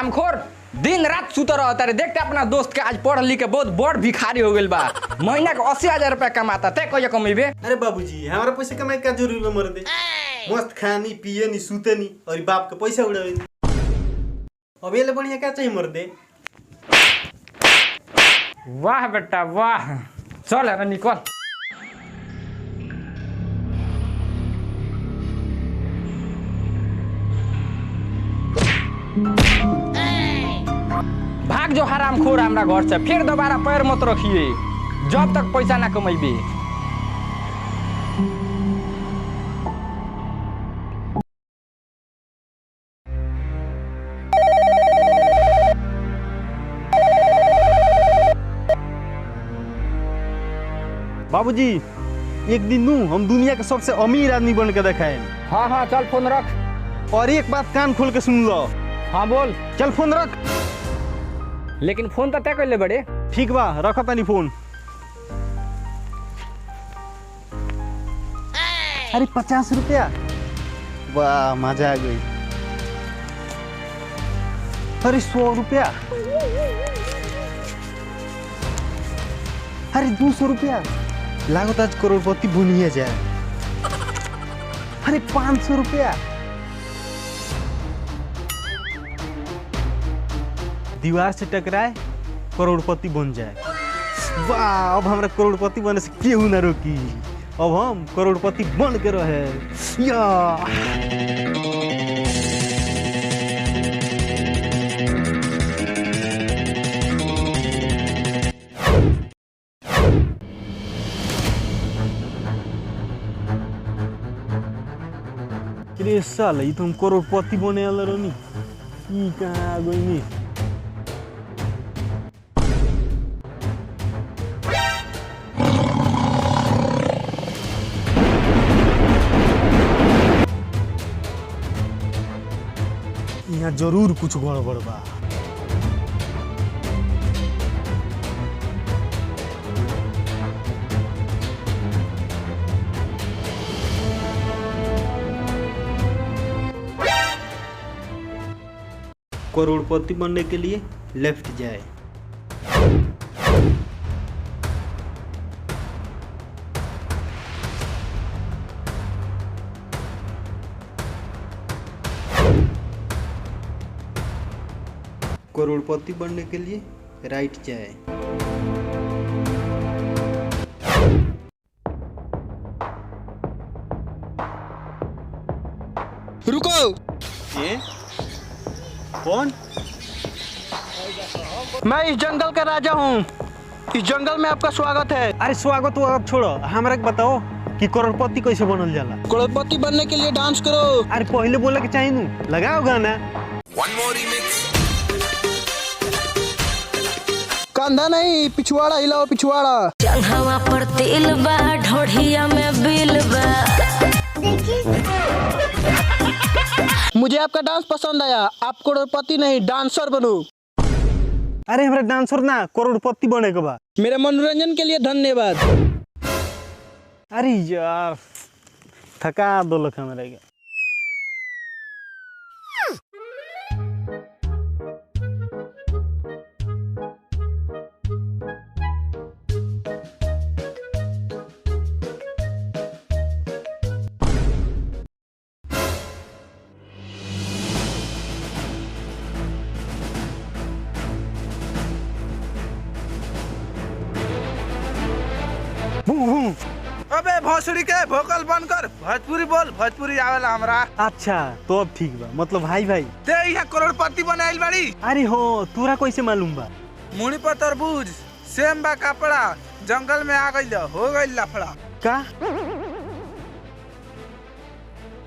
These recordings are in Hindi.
हरामखोर दिन रात सुत रहता रे। देखते अपना दोस्त के आज पढ़ लिख के बहुत बड़ भिखारी हो गइल बा। महीना के 80,000 रुपया कमाता, ते कहिया कमेबे? अरे बाबूजी हमारा पैसा कमाए का जरूरी बा मर दे। मस्त खानी पिए नी सुते नी और बाप के पैसा उड़ावे नी। अब ये ले बढ़िया क्या चाहिए मर दे। वाह बेटा वाह, चल अरे निकल। भाग जो हरामखोर हमरा घर से, फिर दोबारा पैर मत रखिए जब तक पैसा ना कमेबे। बाबूजी एक दिन नू हम दुनिया के सबसे अमीर आदमी बन के दिखाए। हाँ हाँ चल फोन रख। और एक बात कान खोल के सुन लो। हाँ बोल। चल फोन रख। लेकिन फोन तो तय कर ले बड़े। ठीक बा रखो तनी फोन। अरे 50 रुपया, वाह मजा आ गई। अरे 100 रुपया, अरे 200 रुपया, लागत आज करोड़पति बनिए जाए। अरे 500 रुपया, दीवार से टकराए करोड़पति बन जाए। वाह अब हमरा करोड़पति बने से केहू ना रोकी। अब हम करोड़पति बन के रहे या। अरे साला ये तुम करोड़पति बने वाला रही। ई कहाँ आ गई नी। यहाँ जरूर कुछ गड़बड़ बा। करोड़पति बनने के लिए लेफ्ट जाए। करोड़पति बनने के लिए राइट जाए। रुको। ये कौन? मैं इस जंगल का राजा हूँ। इस जंगल में आपका स्वागत है। अरे स्वागत वागत छोड़ो, हमरा के बताओ कि करोड़पति कैसे बनल जाला। करोड़पति बनने के लिए डांस करो। अरे पहले बोले के चाहिए नू, लगाओ गाना। कंधा नहीं पिछवाड़ा हिलाओ पिछवाड़ा। जंघवा पर तिल बा, ढोढ़िया में बिल बा। मुझे आपका डांस पसंद आया। आप करोड़पति नहीं डांसर बनो। अरे हमरा डांसर ना करोड़पति बने के बा। मेरे मनोरंजन के लिए धन्यवाद। अरे यार थका दो लख हमरा के। अबे भोसड़ी के भोकल बनकर भोजपुरी बोल। भोजपुरी आवेला हमरा। अच्छा तो अब ठीक बा, मतलब भाई भाई ते यहाँ करोड़पति बने आइल बाड़ी। अरे हो तोरा कैसे मालूम बा? मुड़ी पर तरबूज सेम बा कपड़ा, जंगल में आ गइल हो गइल लफड़ा। का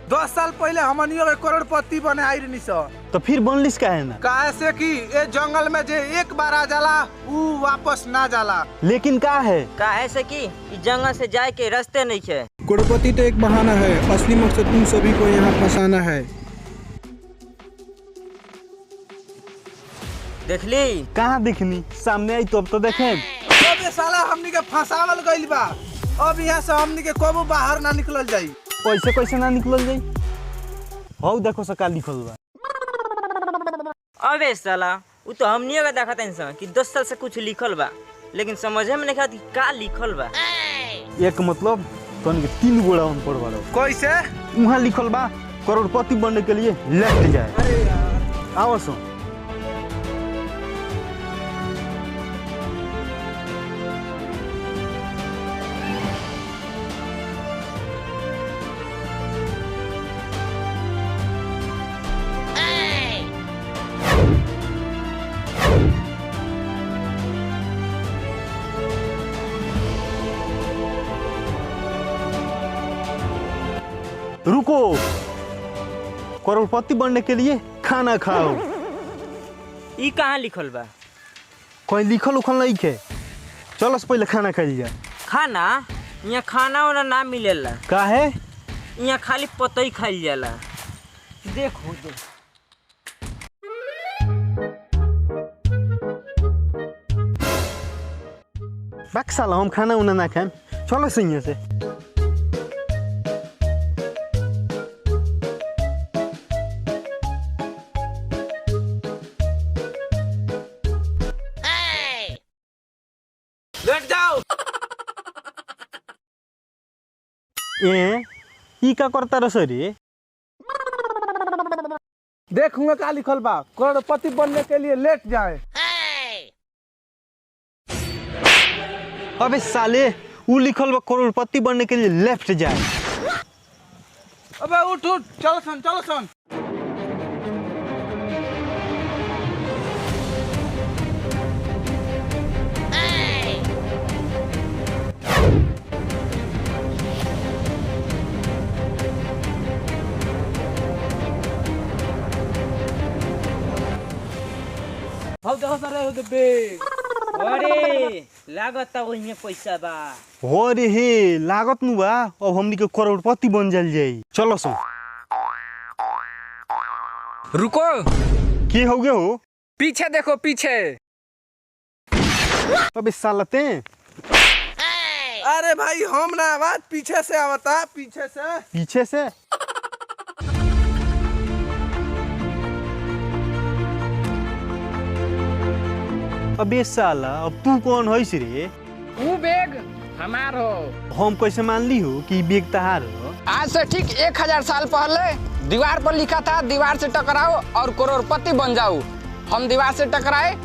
10 साल पहले हमनियो के करोड़पति बने आई रही सो। तो फिर बनलिस काहे ना? काहे से कि ए जंगल में जे एक बार आ जाला ऊ वापस ना जाला। लेकिन का है? काहे से कि इस जंगल से जाए के रास्ते नहीं है। करोड़पति तो एक बहाना है, असली मकसद तुम सभी को यहाँ फंसाना है। देख ली? कहाँ दिखनी? सामने आई तो अब तो देखे। अबे साला हमनी के फंसावल गइल बा। अब यहाँ से हमनी के कबो बाहर ना निकलल जाई। कैसे कैसे ना निकलल जाई? हौ देखो सका लिखल बा। अबे साला वो तो हमनियो का देखा टेंशन कि 10 साल से कुछ लिखल बा, लेकिन समझे में नहीं आती का लिखल बा। एक मतलब तन के 3 गोड़ा अनपढ़ वाला कैसे? वहाँ लिखल बा करोड़पति बनने के लिए लेफ्ट जाए। अरे यार आओ सो रुको, करोड़पति बनने के लिए खाना खाओ। ई कहाँ लिखल बा? कोई लिखल उखल नहीं है। चलो से पहले खाना खाई जाए। खाना यहाँ खाना वाना ना मिलेला, का है? यहाँ खाली पतई खाइल जाला। देखो दे बाक साला हम खाना उना ना खाएं। चलो से यहाँ से। लेट जाओ। ई का करता रह रे? देखूंगा का लिखल बा, करोड़पति बनने के लिए लेट जाए। अबे साले वो लिखल बा करोड़पति बनने के लिए लेफ्ट जाए। अबे उठ उठ, चलो सन चलो सन। भाव देखो सर हो दे। अरे लागत वही पैसा बा। हो रे हे लागत नु बा। अब हमनी के करोड़पति बन जाल जाई। चलो सो। रुको, की हो गए हो? पीछे देखो पीछे। अबे सालते अरे भाई हम ना आवाज पीछे से आवता, पीछे से। पीछे से। अबे साला अब तू कौन होइस रे? वो बैग हमार हो। हम कैसे मान ली हो कि बैग तहार हो? आज से ठीक 1000 साल पहले दीवार पर लिखा था, दीवार से टकराओ और करोड़पति बन जाओ। हम दीवार से टकराए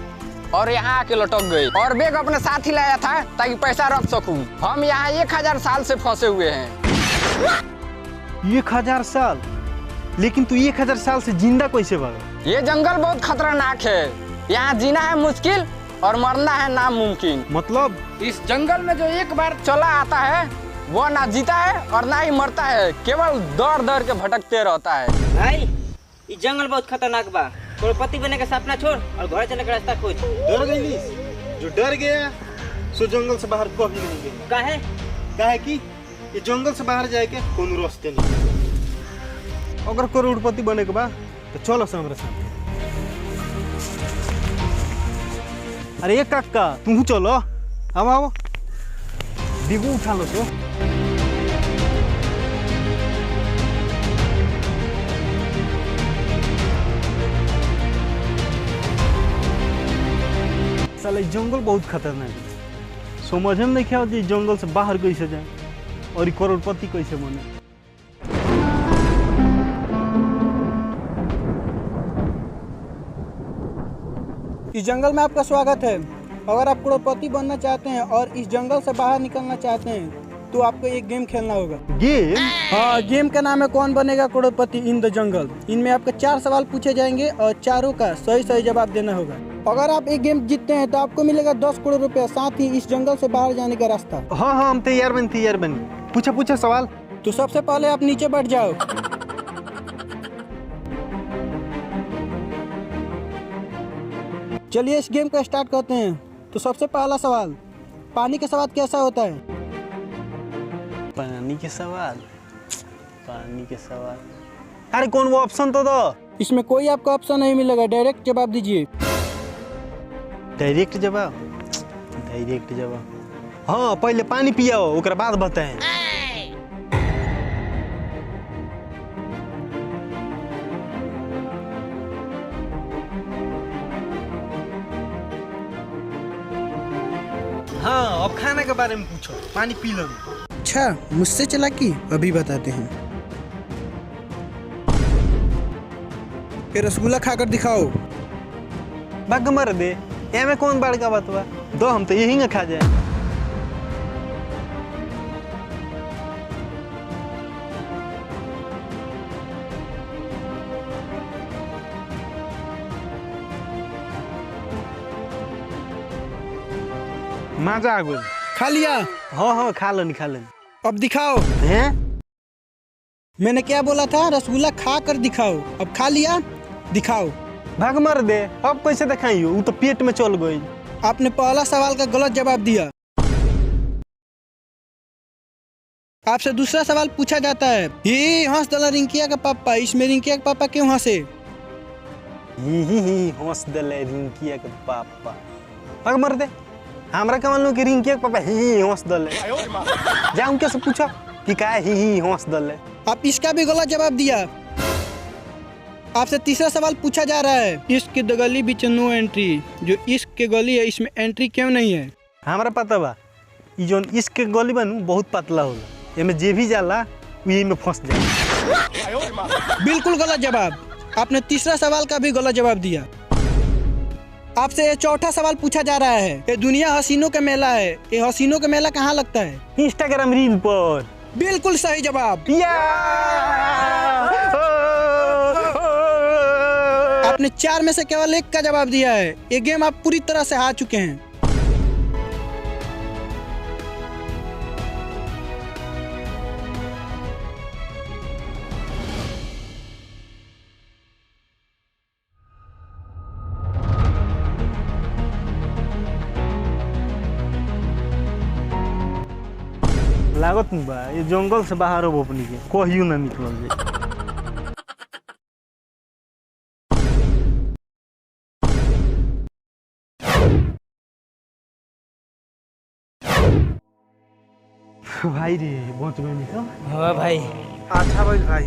और यहाँ आके लटक गए और बैग अपने साथ ही लाया था ताकि पैसा रख सकूं। हम यहाँ 1000 साल से फंसे हुए हैं। 1000 साल? लेकिन तू 1000 साल से जिंदा कैसे बा? ये जंगल बहुत खतरनाक है। यहाँ जीना है मुश्किल और मरना है नामुमकिन। मतलब इस जंगल में जो एक बार चला आता है वो ना जीता है और ना ही मरता है, केवल दौड़ दौड़ के भटकते रहता है। भाई ये जंगल बहुत खतरनाक बा। करोड़पति बनने का सपना छोड़ और घर चलने का रास्ता खोज। डर गई? जो डर गया सो जंगल से बाहर कभी नहीं गया। काहे? काहे कि ये जंगल से बाहर जाए के कोनो रास्ते नहीं। अगर करोड़पति बने के बा तो चलो से हमारे साथ। अरे ये काका तू चलो। अब आओ डिगू उठा लो तो। साले जंगल बहुत खतरनाक है। समझ में नहीं क्या जंगल से बाहर कैसे जाए और ये करोड़पति कैसे बने। इस जंगल में आपका स्वागत है। अगर आप करोड़पति बनना चाहते हैं और इस जंगल से बाहर निकलना चाहते हैं तो आपको एक गेम खेलना होगा। गेम? हाँ, गेम का नाम है कौन बनेगा करोड़पति इन द जंगल। इनमें आपके 4 सवाल पूछे जाएंगे और चारों का सही सही जवाब देना होगा। अगर आप एक गेम जीतते हैं तो आपको मिलेगा 10 करोड़ रुपया, साथ ही इस जंगल से बाहर जाने का रास्ता। हाँ हाँ हम तैयार बन। पूछा सवाल। तो सबसे पहले आप नीचे बैठ जाओ। चलिए इस गेम को स्टार्ट करते हैं। तो सबसे पहला सवाल, पानी का स्वाद कैसा होता है? पानी के सवाल। अरे कौन वो ऑप्शन तो दो। इसमें कोई आपको ऑप्शन नहीं मिलेगा, डायरेक्ट जवाब दीजिए। डायरेक्ट जवाब। हाँ पहले पानी पियाओ ओकरा बाद बताएं। हाँ अब खाना के बारे में पूछो, पानी पी लो। अच्छा मुझसे चालाकी, अभी बताते हैं। ये रसगुल्ला खाकर दिखाओ। भाग मर दे, ये में कौन बड़का बात बा, दो हम तो यही ना खा जाए। मजा आ गया। खा लिया? हाँ हाँ खा लो खा लो। अब दिखाओ। हैं? मैंने क्या बोला था, रसगुल्ला खा कर दिखाओ। अब खा लिया, दिखाओ। भाग मर दे, अब कैसे दिखाई हो, वो तो पेट में चल गई। आपने पहला सवाल का गलत जवाब दिया। आपसे दूसरा सवाल पूछा जाता है, ये हंस दला रिंकिया का पापा, इसमें रिंकिया का पापा क्यों हंसे? ही हंस दले रिंकिया के पापा। भाग मर दे, हमरा के मालूम कि रिंकिया के पापा ही हंस दले। जा उनके से पूछो कि का ही हंस दले। आप इसका भी गलत जवाब दिया। आपसे तीसरा सवाल पूछा जा रहा है, इश्क की गली बीच नो एंट्री। जो इश्क के गली है इसमें एंट्री क्यों नहीं है? हमरा पता बा, ई जोन इश्क के गली बनू बहुत पतला होला, एमे जे भी जाला वही में फंस जाला। बिल्कुल गलत जवाब। आपने तीसरा सवाल का भी गलत जवाब दिया। आपसे ये चौथा सवाल पूछा जा रहा है, ये दुनिया हसीनों का मेला है, ये हसीनों का मेला कहाँ लगता है? इंस्टाग्राम रील पर। बिल्कुल सही जवाब। आपने 4 में से केवल 1 का जवाब दिया है। ये गेम आप पूरी तरह से हार चुके हैं। लागत नहीं बा, ये जंगल से बाहर हो अपनी के कहियो ना निकल जाए। भाई रे बहुत में निकल। हाँ भाई। अच्छा भाई भाई।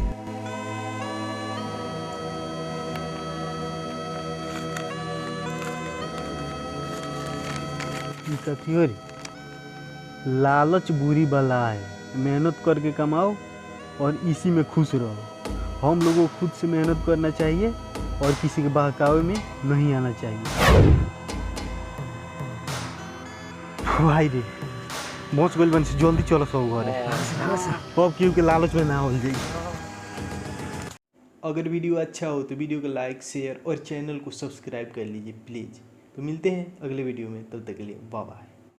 ई कथी हो रे? लालच बुरी बला है, मेहनत करके कमाओ और इसी में खुश रहो। हम लोगों को खुद से मेहनत करना चाहिए और किसी के बहकावे में नहीं आना चाहिए। भाई रे बहुत गोल बन से जल्दी चलो सब घर अब क्योंकि लालच में ना हो जाए। अगर वीडियो अच्छा हो तो वीडियो को लाइक शेयर और चैनल को सब्सक्राइब कर लीजिए प्लीज़। तो मिलते हैं अगले वीडियो में, तब तक के लिए बाय बाय।